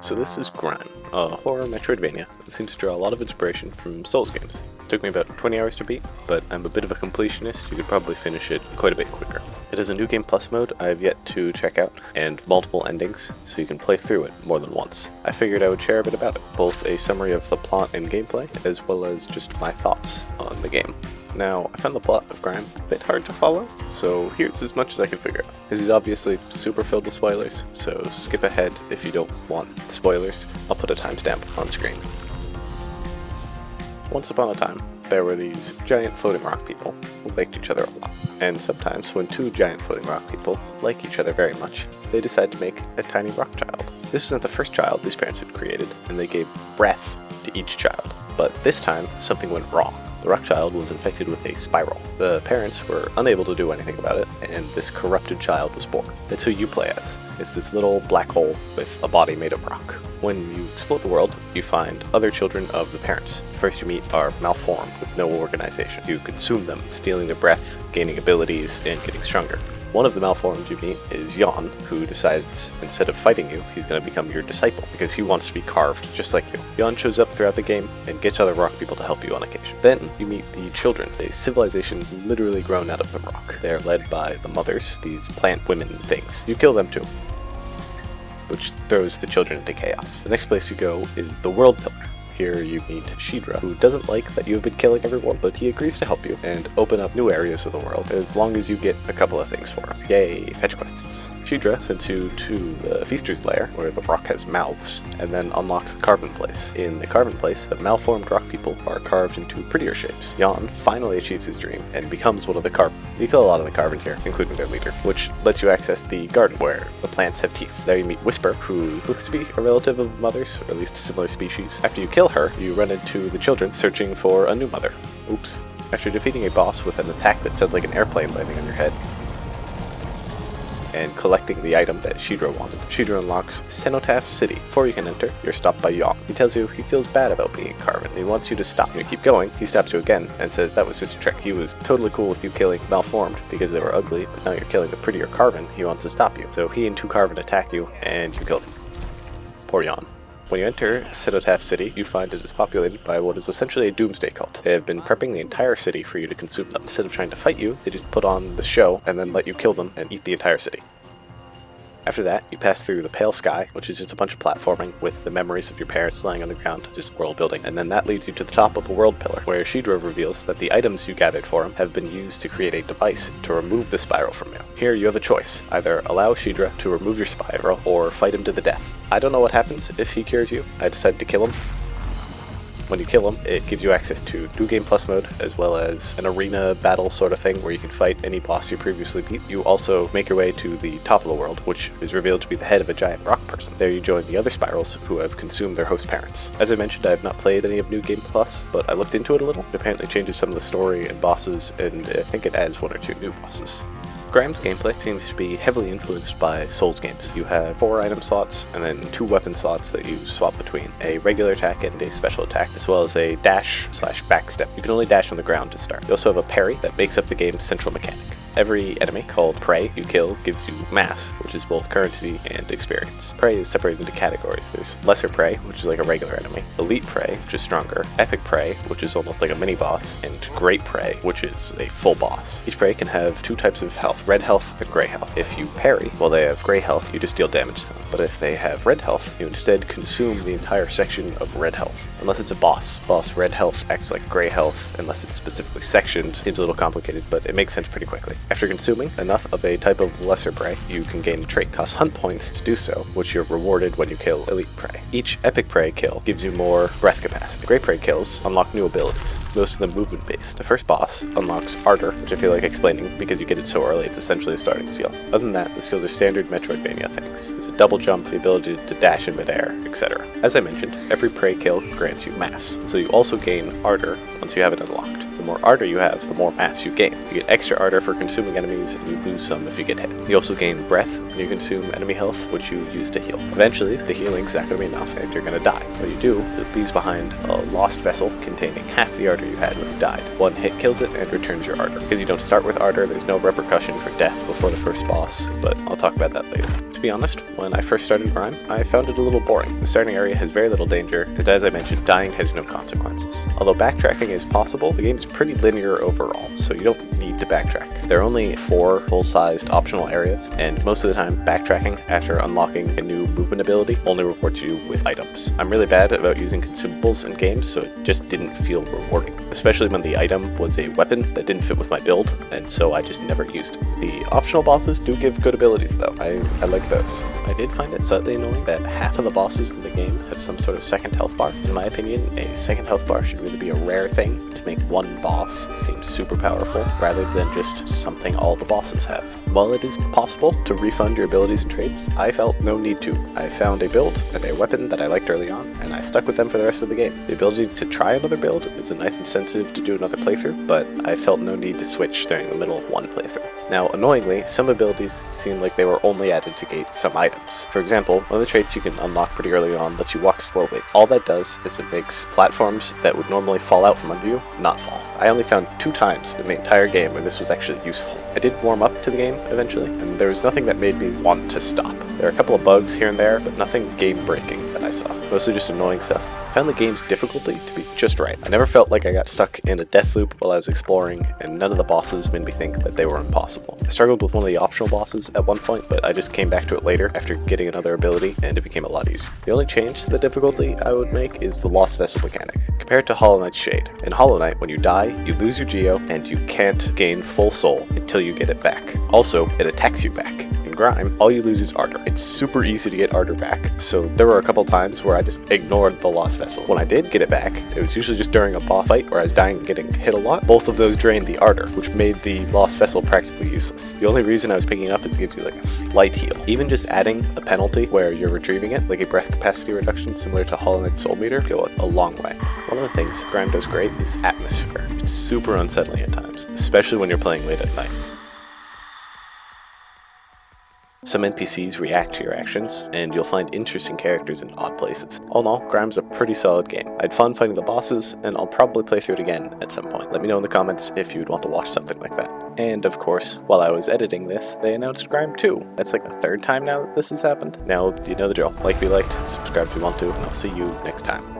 So this is Grime, a horror metroidvania that seems to draw a lot of inspiration from Souls games. It took me about 20 hours to beat, but I'm a bit of a completionist. You could probably finish it quite a bit quicker. It has a new game plus mode I have yet to check out, and multiple endings, so you can play through it more than once. I figured I would share a bit about it, both a summary of the plot and gameplay, as well as just my thoughts on the game. Now, I found the plot of Grime a bit hard to follow, so here's as much as I can figure out. This is obviously super filled with spoilers, so skip ahead if you don't want spoilers. I'll put a timestamp on screen. Once upon a time, there were these giant floating rock people who liked each other a lot. And sometimes when two giant floating rock people like each other very much, they decide to make a tiny rock child. This isn't the first child these parents had created, and they gave breath to each child. But this time, something went wrong. The rock child was infected with a spiral. The parents were unable to do anything about it, and this corrupted child was born. That's who you play as. It's this little black hole with a body made of rock. When you explore the world, you find other children of the parents. First you meet are malformed with no organization. You consume them, stealing their breath, gaining abilities, and getting stronger. One of the malformed you meet is Jan, who decides instead of fighting you, he's going to become your disciple because he wants to be carved just like you. Jan shows up throughout the game and gets other rock people to help you on occasion. Then you meet the children, a civilization literally grown out of the rock. They are led by the mothers, these plant women things. You kill them too, which throws the children into chaos. The next place you go is the world pillar. Here you meet Shidra, who doesn't like that you have been killing everyone, but he agrees to help you and open up new areas of the world as long as you get a couple of things for him. Yay, fetch quests. Shidra sends you to the Feaster's Lair, where the rock has mouths, and then unlocks the Carven Place. In the Carven Place, the malformed rock people are carved into prettier shapes. Jan finally achieves his dream and becomes one of the Carven. You kill a lot of the Carven here, including their leader, which lets you access the garden where the plants have teeth. There you meet Whisper, who looks to be a relative of Mother's, or at least a similar species. After you kill her, you run into the children searching for a new mother. Oops. After defeating a boss with an attack that sounds like an airplane landing on your head, and collecting the item that Shidra wanted, Shidra unlocks Cenotaph City. Before you can enter, you're stopped by Jan. He tells you he feels bad about being Carven. He wants you to stop. You keep going, he stops you again and says that was just a trick. He was totally cool with you killing malformed because they were ugly, but now you're killing the prettier Carven. He wants to stop you. So he and two Carven attack you, and you kill them. Poor Jan. When you enter Cenotaph City, you find it is populated by what is essentially a doomsday cult. They have been prepping the entire city for you to consume them. Instead of trying to fight you, they just put on the show and then let you kill them and eat the entire city. After that, you pass through the Pale Sky, which is just a bunch of platforming with the memories of your parents lying on the ground, just world building. And then that leads you to the top of the world pillar, where Shidra reveals that the items you gathered for him have been used to create a device to remove the spiral from you. Here you have a choice. Either allow Shidra to remove your spiral, or fight him to the death. I don't know what happens if he cures you. I decided to kill him. When you kill him, it gives you access to New Game Plus mode, as well as an arena battle sort of thing where you can fight any boss you previously beat. You also make your way to the top of the world, which is revealed to be the head of a giant rock person. There you join the other spirals who have consumed their host parents. As I mentioned, I have not played any of New Game Plus, but I looked into it a little. It apparently changes some of the story and bosses, and I think it adds one or two new bosses. Grime's gameplay seems to be heavily influenced by Souls games. You have 4 item slots and then 2 weapon slots that you swap between. A regular attack and a special attack, as well as a dash/backstep. You can only dash on the ground to start. You also have a parry that makes up the game's central mechanic. Every enemy called Prey you kill gives you mass, which is both currency and experience. Prey is separated into categories. There's Lesser Prey, which is like a regular enemy, Elite Prey, which is stronger, Epic Prey, which is almost like a mini-boss, and Great Prey, which is a full boss. Each Prey can have 2 types of health, red health and gray health. If you parry while they have gray health, you just deal damage to them. But if they have red health, you instead consume the entire section of red health. Unless it's a boss. Red health acts like gray health, unless it's specifically sectioned. Seems a little complicated, but it makes sense pretty quickly. After consuming enough of a type of lesser prey, you can gain a trait. Costs hunt points to do so, which you're rewarded when you kill elite prey. Each epic prey kill gives you more breath capacity. Great prey kills unlock new abilities, most of them movement based. The first boss unlocks Ardor, which I feel like explaining because you get it so early, it's essentially a starting skill. Other than that, the skills are standard metroidvania things. There's a double jump, the ability to dash in midair, etc. As I mentioned, every prey kill grants you mass, so you also gain Ardor once you have it unlocked. The more ardor you have, the more mass you gain. You get extra ardor for consuming enemies, and you lose some if you get hit. You also gain breath when you consume enemy health, which you use to heal. Eventually, the healing's not going to be enough, and you're going to die. What you do, it leaves behind a lost vessel containing half the ardor you had when you died. One hit kills it and returns your ardor. Because you don't start with ardor, there's no repercussion for death before the first boss, but I'll talk about that later. To be honest, when I first started Grime, I found it a little boring. The starting area has very little danger, and as I mentioned, dying has no consequences. Although backtracking is possible, the game is pretty linear overall, so you don't need to backtrack. There are only 4 full-sized optional areas, and most of the time, backtracking after unlocking a new movement ability only rewards you with items. I'm really bad about using consumables in games, so it just didn't feel rewarding, especially when the item was a weapon that didn't fit with my build, and so I just never used it. The optional bosses do give good abilities though. I like those. I did find it slightly annoying that half of the bosses in the game have some sort of second health bar. In my opinion, a second health bar should really be a rare thing to make one boss seem super powerful, rather than just something all the bosses have. While it is possible to refund your abilities and traits, I felt no need to. I found a build and a weapon that I liked early on, and I stuck with them for the rest of the game. The ability to try another build is a nice incentive to do another playthrough, but I felt no need to switch during the middle of one playthrough. Now, annoyingly, some abilities seem like they were only added to gate some items. For example, one of the traits you can unlock pretty early on lets you walk slowly. All that does is it makes platforms that would normally fall out from under you not fall. I only found 2 times in the entire game where this was actually useful. I did warm up to the game eventually, and there was nothing that made me want to stop. There are a couple of bugs here and there, but nothing game-breaking that I saw. Mostly just annoying stuff. I found the game's difficulty to be just right. I never felt like I got stuck in a death loop while I was exploring, and none of the bosses made me think that they were impossible. I struggled with one of the optional bosses at one point, but I just came back to it later after getting another ability, and it became a lot easier. The only change to the difficulty I would make is the Lost Vessel mechanic. Compare it to Hollow Knight's Shade. In Hollow Knight, when you die, you lose your Geo, and you can't gain full soul until you get it back. Also, it attacks you back. In Grime, all you lose is ardor. It's super easy to get ardor back, so there were a couple times where I just ignored the Lost Vessel. When I did get it back, it was usually just during a boss fight where I was dying and getting hit a lot. Both of those drained the ardor, which made the Lost Vessel practically useless. The only reason I was picking it up is it gives you like a slight heal. Even just adding a penalty where you're retrieving it, like a breath capacity reduction similar to Hollow Knight's Soul Meter, go a long way. One of the things Grime does great is atmosphere. It's super unsettling at times, especially when you're playing late at night. Some NPCs react to your actions, and you'll find interesting characters in odd places. All in all, Grime's a pretty solid game. I had fun fighting the bosses, and I'll probably play through it again at some point. Let me know in the comments if you'd want to watch something like that. And of course, while I was editing this, they announced Grime 2. That's like the 3rd time now that this has happened. Now, you know the drill. Like if you liked, subscribe if you want to, and I'll see you next time.